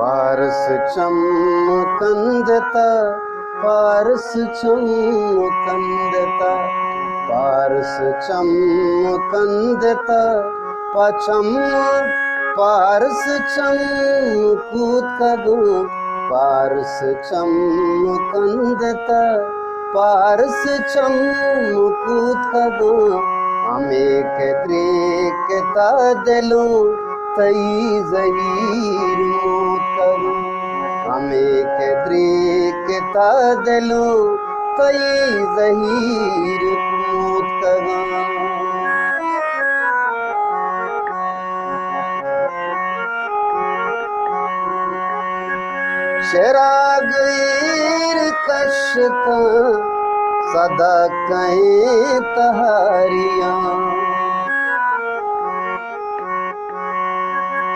पारस चमकंदता पारस चमकंदता पारस चमकंदता पचम पारस चमकूतगु पारस चमकंदता पारस चमकूतगु हमें के दिलो तई ज़हीर मूत करूं हमें के दिलो तई ज़हीर मूत करूं शरागीर कशता सदा कहीं तहारियां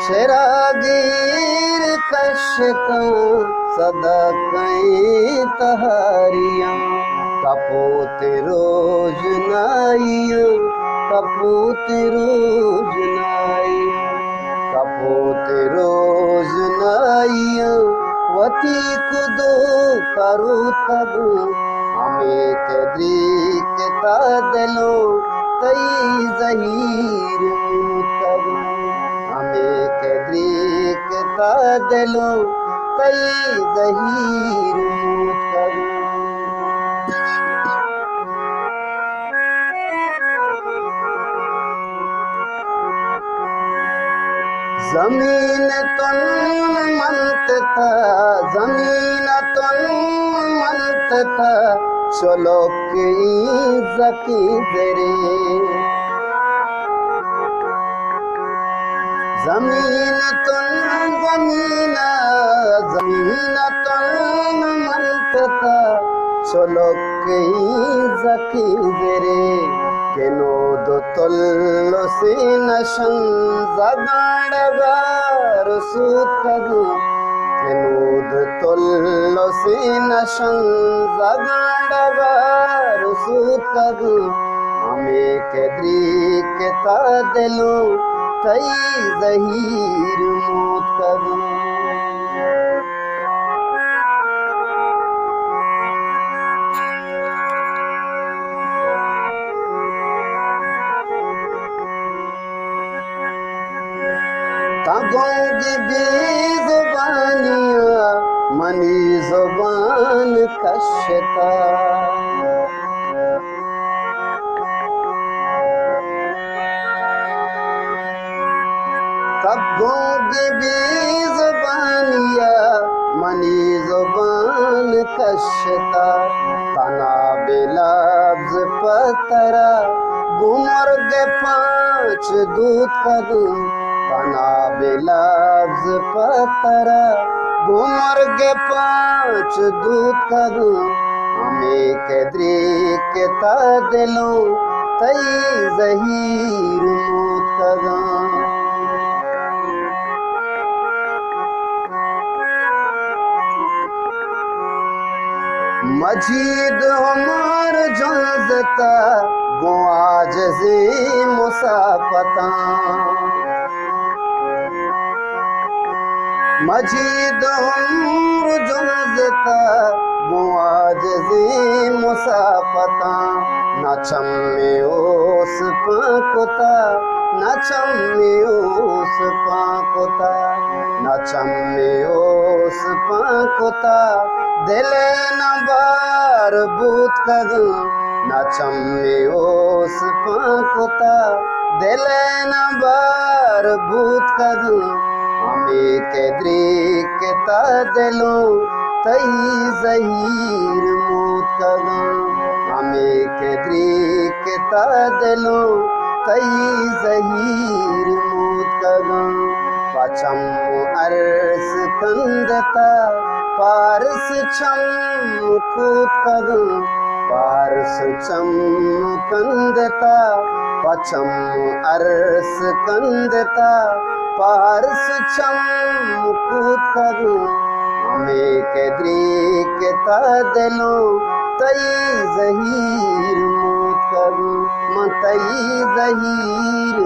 शरागीर कशता सदा कहीं तहारियां कपूत रोज नाइयां कपूत रोज नाइयां कपूत रोज नाइयां वती कुदो करू कदू हमें के दिलो तई ज़हीर मूत करूं हमें के दिलो तई ज़हीर मूत करूं ज़मीन तुन मंत था ज़मीन तुन मंत था चलो की ज़की ज़रे ज़मीन तुन मंत था चलो की ज़की ज़रे केनो दो तल्लो से नशन ज़गाड़गार सूत कदू केनो दो तल्लो से नशन ज़गाड़गार सूत कदू हमें के दिलो तई ज़हीर मूत कदू तगोंगी बेज़ुबानियाँ मनी ज़ुबान कशता तगोंगी बेज़ुबानियाँ मनी ज़ुबान कशता तना बेलफ्ज़ पतरा गुमर्ग पाँच दूत कदू तना बेलफ्ज़ पतरा गुमर्ग पाँच दूत कदू हमें के दिलो तई ज़हीर मूत करूं मजीद हमार जुज़ता गो आजिज़ी मुसाफता मजीद उम्र जुज़ता गो आजिज़ी मुसाफता नचम में ओस पाकुता नचम में ओस पाकुता नचम में ओस पाकुता दिले न बार बूत करूं नचम में ओस पाकुता दिले न बार बूत करूं हमें के दिलो तई ज़हीर मूत करूं हमें के दिलो तई ज़हीर मूत करूं पचम अरस कंदता पारस चमकूत करूं पारस चमकंदता पचम अरस कंदता पारस चमकूत करूं हमें के दिलो तई ज़हीर मूत करूं तई ज़हीर